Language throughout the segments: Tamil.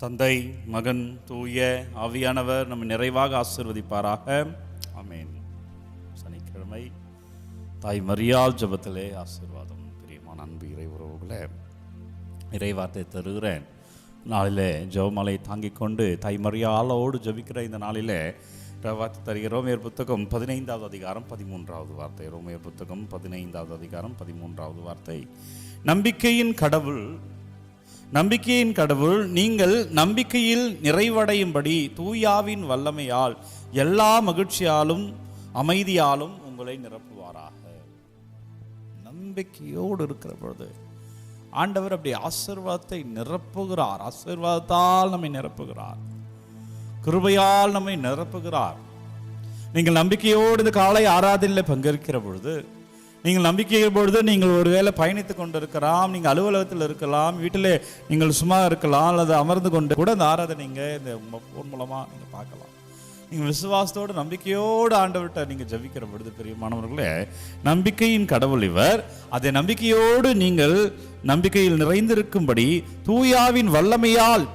தந்தை, மகன், தூய ஆவியானவர் நம்மை நிறைவாக ஆசீர்வதிப்பாராக. ஆமென். சனிக்கிழமை தாய் மரியாள் ஜெபத்திலே ஆசீர்வாதம். பிரியமான அன்பு இறை உறவுகளே, இறைவார்த்தை தருகிறேன். நாளிலே ஜெபமலை தாங்கிக் கொண்டு தாய் மரியாளோடு ஜெபிக்கிற இந்த நாளிலே வார்த்தை தருகிறோம். ரோமையர் புத்தகம் 15வது அதிகாரம் 13வது வார்த்தை. ரோமையர் புத்தகம் 15வது அதிகாரம் 13வது வார்த்தை. நம்பிக்கையின் கடவுள் நீங்கள் நம்பிக்கையில் நிறைவடையும்படி தூயாவின் வல்லமையால் எல்லா மகிழ்ச்சியாலும் அமைதியாலும் உங்களை நிரப்புவாராக. நம்பிக்கையோடு இருக்கிற பொழுது ஆண்டவர் அப்படி ஆசீர்வாதத்தை நிரப்புகிறார். ஆசீர்வாதத்தால் நம்மை நிரப்புகிறார், கிருபையால் நம்மை நிரப்புகிறார். நீங்கள் நம்பிக்கையோடு இந்த காலை ஆராதனையில் பங்கேற்கிற பொழுது, நீங்கள் நம்பிக்கை பொழுது நீங்கள் ஒருவேளை பயணித்து கொண்டு இருக்கலாம், நீங்கள் அலுவலகத்தில் இருக்கலாம், வீட்டிலே நீங்கள் சும்மா இருக்கலாம், அல்லது அமர்ந்து கொண்டு கூட இந்த ஆராதனை நீங்கள் இந்த ஃபோன் மூலமாக நீங்கள் பார்க்கலாம். நீங்கள் விசுவாசத்தோடு நம்பிக்கையோடு ஆண்டவர்கிட்ட நீங்கள் ஜெபிக்கிற பொழுது, பிரியமானவர்களே, நம்பிக்கையின் கடவுள் இவர். அதை நம்பிக்கையோடு நீங்கள் நம்பிக்கையில் நிறைந்திருக்கும்படி தூயாவின் வல்லமையால்,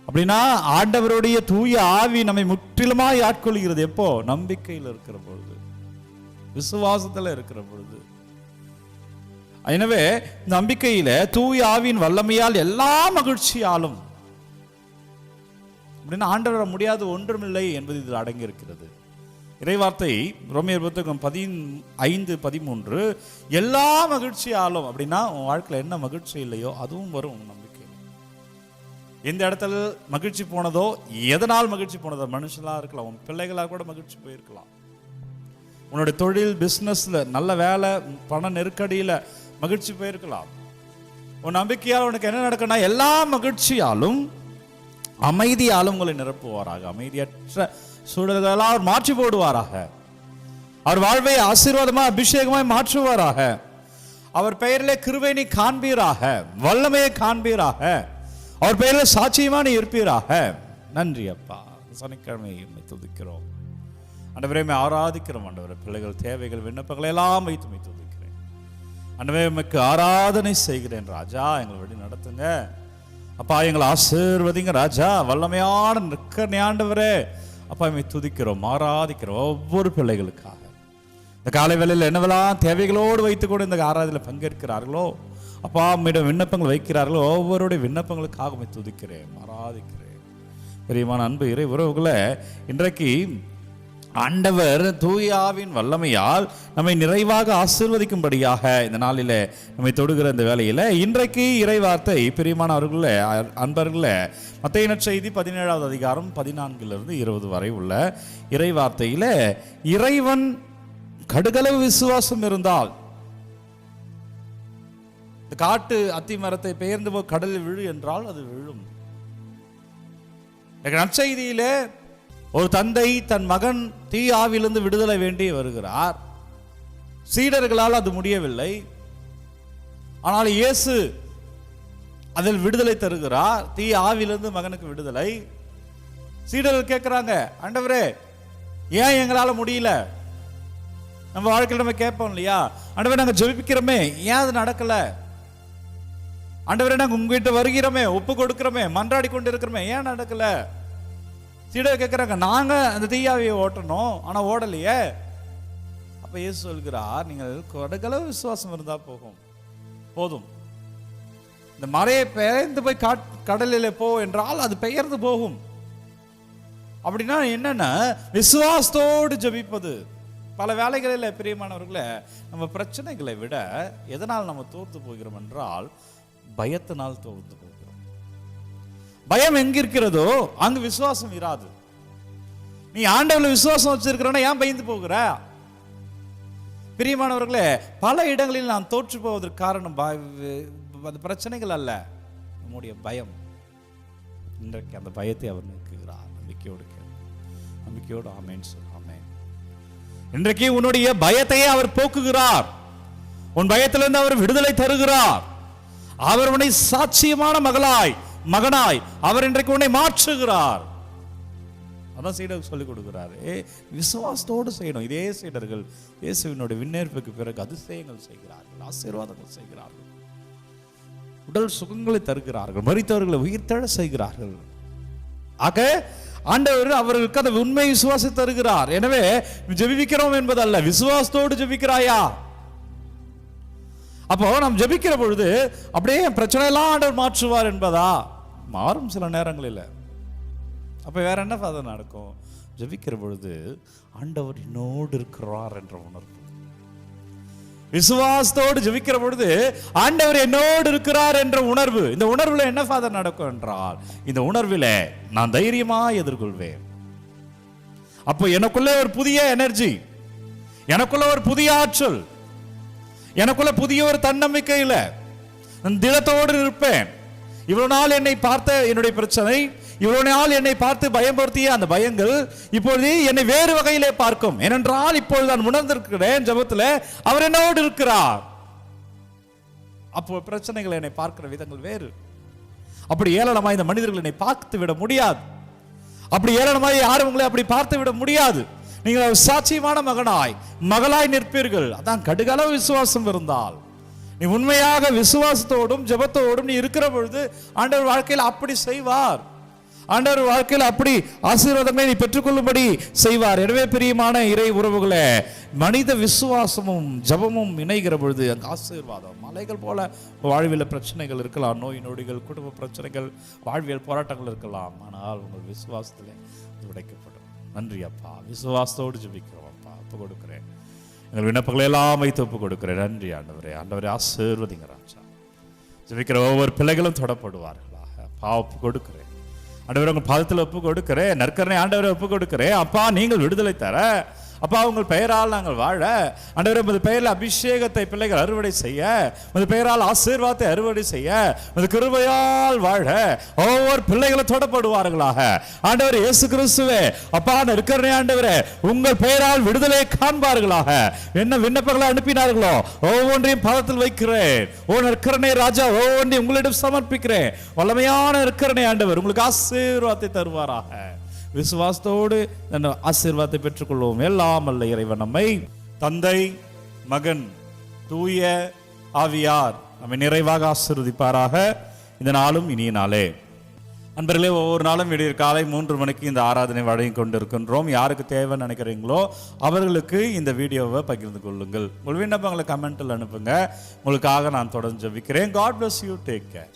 அப்படின்னா ஆண்டவருடைய தூய ஆவி நம்மை முற்றிலுமாய் ஆட்கொள்கிறது. எப்போ? நம்பிக்கையில் இருக்கிற பொழுது, விசுவாசத்தில் இருக்கிற பொழுது. எனவே நம்பிக்கையில தூய ஆவியின் வல்லமையால் எல்லா மகிழ்ச்சியாலும், அப்படின்னா ஆண்டவர் முடியாது ஒன்றுமில்லை என்பது இதில் அடங்கி இருக்கிறது. இறைவார்த்தை ரோமையர் புத்தகம் 15:13 எல்லா மகிழ்ச்சியாலும், அப்படின்னா உன் வாழ்க்கையில் என்ன மகிழ்ச்சி இல்லையோ அதுவும் வரும் நம்பிக்கை. எந்த இடத்துல மகிழ்ச்சி போனதோ, எதனால் மகிழ்ச்சி போனதோ, மனுஷனாக இருக்கலாம், உன் பிள்ளைகளாக கூட மகிழ்ச்சி போயிருக்கலாம், உன்னுடைய தொழில் பிஸ்னஸ்ல நல்ல வேலை பண நெருக்கடியில் மகிழ்ச்சி போயிருக்கலாம். உன் நம்பிக்கையால் உனக்கு என்ன நடக்குன்னா எல்லா மகிழ்ச்சியாலும் அமைதியாலும் உங்களை நிரப்புவாராக. அமைதியற்ற சூழல்களால் அவர் மாற்றி போடுவாராக. அவர் வாழ்வை ஆசீர்வாதமாக அபிஷேகமாய் மாற்றுவாராக. அவர் பெயரிலே கிருபை நீ காண்பீராக, வல்லமையை காண்பீராக, அவர் பெயரில் சாட்சியமா நீ இருப்பீராக. நன்றி அப்பா. சனிக்கிழமை துதிக்கிறோம் ஆண்டவரே, ஆராதிக்கிறோம் ஆண்டவரே. பிள்ளைகள் தேவைகள் விண்ணப்பங்களை எல்லாம் வைத்து துதிக்கிறேன் ஆண்டவரே. உமக்கு ஆராதனை செய்கிறேன் ராஜா. எங்களை வழி நடத்துங்க அப்பா, எங்களை ஆசீர்வதிங்க ராஜா. வல்லமையான நிற்க ஆண்டவரே அப்பா, இமை துதிக்கிறோம், ஆராதிக்கிறோம் ஒவ்வொரு பிள்ளைகளுக்காக. இந்த காலை வேளையில் என்னவெல்லாம் தேவைகளோடு வைத்துக்கொண்டு இந்த ஆராதனையில் பங்கேற்கிறார்களோ அப்பா, அம்மிடம் விண்ணப்பங்கள் வைக்கிறார்களோ ஒவ்வொருடைய விண்ணப்பங்களுக்காக துதிக்கிறேன், ஆராதிக்கிறேன். பிரியமான அன்பு இறை உறவுகளை, இன்றைக்கு ஆண்டவர் தூயாவின் வல்லமையால் நம்மை நிறைவாக ஆசீர்வதிக்கும்படியாக இந்த நாளில் நம்மை தொடுகிற இந்த வேளையில் இன்றைக்கு இறைவார்த்தை, பிரியமானவர்களே அன்பர்களே, மத்தேயு நற்செய்தி 17வது அதிகாரம் 14 20 வரை உள்ள இறைவார்த்தையில், இறைவன் கடுகளவு விசுவாசம் இருந்தால் இந்த காட்டு அத்தி மரத்தை பெயர்ந்து போய் கடலில் விழு என்றால் அது விழும். நற்செய்தியிலே ஒரு தந்தை தன் மகன் தீ ஆவிலிருந்து விடுதலை வேண்டி வருகிறார். சீடர்களால் அது முடியவில்லை. ஆனால் இயேசு அதில் விடுதலை தருகிறார். தீ ஆவிலிருந்து மகனுக்கு விடுதலை. சீடர்கள் கேட்கிறாங்க, ஆண்டவரே ஏன் எங்களால முடியல? நம்ம வாழ்க்கையில் நம்ம கேட்போம் இல்லையா, ஆண்டவரே நாங்க ஜெபிக்கிறோமே ஏன் அது நடக்கல? ஆண்டவரே நாங்க உங்ககிட்ட வருகிறோமே, ஒப்பு கொடுக்கிறோமே, மன்றாடி கொண்டு இருக்கிறோமே, ஏன் நடக்கல? சீடர் கேட்கிறாங்க, நாங்க அந்த தீயாவியை ஓட்டணும் ஆனா ஓடலையே. அப்ப இயேசு சொல்கிறார், நீங்கள் கடுகளவு விசுவாசம் இருந்தா போதும். இந்த மலையை பெயர்ந்து போய் கடலிலே போ என்றால் அது பெயர்ந்து போகும். அப்படின்னா என்னன்னா விசுவாசத்தோடு ஜெபிப்பது. பல வேலைகளில் பிரியமானவர்களே, நம்ம பிரச்சனைகளை விட எதனால் நம்ம தோர்த்து போகிறோம் என்றால் பயத்தினால் தோர்த்து போகிறோம். பயம் எங்க இருக்கிறதோ அங்கு விசுவாசம் இராது. நீ ஆண்டவர்ல விசுவாசம் வச்சிருக்கிறோன்னா ஏன் பயந்து போகிற? பிரியமானவர்களே, பல இடங்களில் நான் தோற்று போவதற்கு காரணம் அது பிரச்சனைகள் அல்ல, நம்முடைய பயம். இன்றைக்கு அந்த பயத்தை அவர் நீக்குகிறார். நம்பிக்கையோடு ஆமென் சொல். ஆமென். இன்றைக்கு உன்னுடைய பயத்தையே அவர் போக்குகிறார். உன் பயத்திலிருந்து அவர் விடுதலை தருகிறார். அவர் உன்னை சாட்சியமான மகனாய் அவர் இன்றைக்கு உன்னை மாற்றுகிறார். அதான் சீடர்கள் சொல்லிக் கொடுக்கிறாரு, விசுவாசத்தோடு செய்யணும். இதே சீடர்கள் இயேசுவினுடைய விண்ணேற்புக்கு பிறகு அதிசயங்கள் செய்கிறார்கள், ஆசீர்வாதங்கள் செய்கிறார்கள். உடல் சுகங்களை தருகிறார்கள், மரித்தவர்களை உயிர்த்தெழ செய்கிறார்கள். ஆக ஆண்டவர் அவர்களுக்கு அந்த உண்மை விசுவாசத்தை தருகிறார். எனவே ஜெபிக்கிறோம் என்பதல்ல, விசுவாசத்தோடு ஜெபிக்கிறாயா? அப்போ நாம் ஜெபிக்கிற பொழுது அப்படியே பிரச்சனை எல்லாம் ஆண்டவர் மாற்றுவார் என்பதா? மாறும் சில நேரங்களில். அப்போ வேற என்ன ஃபாதர் நடக்கும்? ஜெபிக்கிற பொழுது ஆண்டவர் என்னோடு இருக்கிறார் என்ற உணர்வு. விசுவாசத்தோடு ஜெபிக்கிற பொழுது ஆண்டவர் என்னோடு இருக்கிறார் என்ற உணர்வு. இந்த உணர்வுல என்ன ஃபாதர் நடக்கும் என்றால், இந்த உணர்வில நான் தைரியமா எதிர்கொள்வேன். அப்போ எனக்குள்ள ஒரு புதிய எனர்ஜி, எனக்குள்ள ஒரு புதிய ஆற்றல், எனக்குள்ள புதிய ஒரு தன்னம்பிக்கையில திடத்தோடு இருப்பேன். இவ்வளவு நாள் என்னை பார்த்த என்னுடைய பிரச்சனை, இவ்வளவு நாள் என்னை பார்த்து பயம்படுத்திய அந்த பயங்கள் இப்பொழுது என்னை வேறு வகையிலே பார்க்கும். ஏனென்றால் இப்பொழுது நான் உணர்ந்திருக்கிறேன் ஜெபத்தில் அவர் என்னோடு இருக்கிறார். அப்போ பிரச்சனைகள் என்னை பார்க்கிற விதங்கள் வேறு. அப்படி ஏளனமாய் இந்த மனிதர்கள் என்னை பார்த்து விட முடியாது. அப்படி ஏளனமாய் யாரும் உங்களை அப்படி பார்த்து விட முடியாது. நீங்கள் சாட்சியமான மகனாய் மகளாய் நிற்பீர்கள். அதான் கடுகளவு விசுவாசம் இருந்தால், நீ உண்மையாக விசுவாசத்தோடும் ஜெபத்தோடும் நீ இருக்கிற பொழுது ஆண்டவர் வாழ்க்கையில் அப்படி செய்வார். ஆண்டவர் வாழ்க்கையில் அப்படி ஆசீர்வாதங்களை நீ பெற்றுக்கொள்ளும்படி செய்வார். எனவே பிரியமான இறை உறவுகளே, மனித விசுவாசமும் ஜெபமும் இணைகிற பொழுது அங்கே ஆசீர்வாதம். மலைகள் போல வாழ்வியல் பிரச்சனைகள் இருக்கலாம், நோய் நொடிகள், குடும்ப பிரச்சனைகள், வாழ்வியல் போராட்டங்கள் இருக்கலாம். ஆனால் உங்கள் விசுவாசத்திலே உடைக்கப்படும். நன்றி அப்பா, விசுவாசத்தோடு ஜெபிக்கிறோம் அப்பா. ஒப்பு கொடுக்கிறேன், எங்கள் விண்ணப்பங்களை எல்லாம் வைத்து ஒப்பு கொடுக்கிறேன். நன்றி ஆண்டவரே. ஆண்டவரே ஆசீர்வதிங்க ராஜா. ஜெபிக்கிற ஒவ்வொரு பிள்ளைகளும் தொடப்படுவார்களாக அப்பா. ஒப்பு கொடுக்கிறேன் ஆண்டவரே, உங்கள் பாதத்தில் ஒப்பு கொடுக்கிறேன். நற்கரணை ஆண்டவரை ஒப்பு கொடுக்கிறேன் அப்பா. நீங்கள் விடுதலை தர அப்பா, உங்கள் பெயரால் நாங்கள் வாழ ஆண்டவரே, உமது பெயரில் அபிஷேகத்தை பிள்ளைகள் அறுவடை செய்ய, உமது பெயரால் ஆசீர்வாதத்தை அறுவடை செய்ய, உமது கிருபையால் வாழ ஒவ்வொரு பிள்ளைகளும் தொடப்படுவார்களாக. ஆண்டவர் இயேசு கிறிஸ்துவே அப்பா, நற்கரணை ஆண்டவரே, உங்கள் பெயரால் விடுதலை காண்பார்களாக. என்ன விண்ணப்பங்களை அனுப்பினார்களோ ஒவ்வொன்றையும் பாதத்தில் வைக்கிறேன். ஓ நற்கரணை ராஜா, ஒவ்வொன்றையும் உங்களிடம் சமர்ப்பிக்கிறேன். வல்லமையான நற்கரணை ஆண்டவர் உங்களுக்கு ஆசீர்வாதத்தை தருவாராக. விசுவாசத்தோடு ஆசீர்வாதத்தை பெற்றுக்கொள்வோம். எல்லாம் அல்ல இறைவன் நம்மை தந்தை, மகன், தூய ஆவியார் நம்மை நிறைவாக ஆசீர்வதிப்பாராக. இந்த நாளும் இனிய நாளே. அன்பர்களே, ஒவ்வொரு நாளும் விடியற் காலை 3 மணிக்கு இந்த ஆராதனை வழங்கி கொண்டிருக்கின்றோம். யாருக்கு தேவைன்னு நினைக்கிறீங்களோ அவர்களுக்கு இந்த வீடியோவை பகிர்ந்து கொள்ளுங்கள். உங்கள் விண்ணப்பங்களை கமெண்ட்டில் அனுப்புங்க. உங்களுக்காக நான் தொடர்ந்து ஜெபிக்கிறேன். God bless you. Take care.